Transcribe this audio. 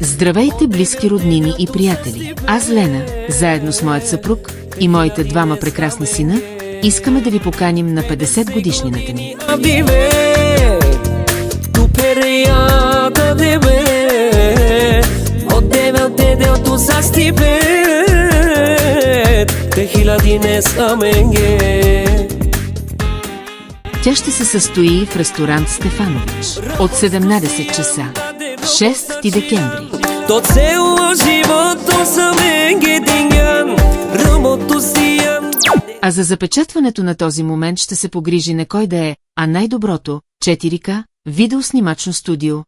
Здравейте, близки роднини и приятели! Аз, Лена, заедно с моят съпруг и моите двама прекрасни сина, искаме да ви поканим на 50 годишнината ни. Тя ще се състои в ресторант Стефанович от 17 часа. 6 декември. А за запечатването на този момент ще се погрижи не кой да е, а най-доброто 4К видеоснимачно студио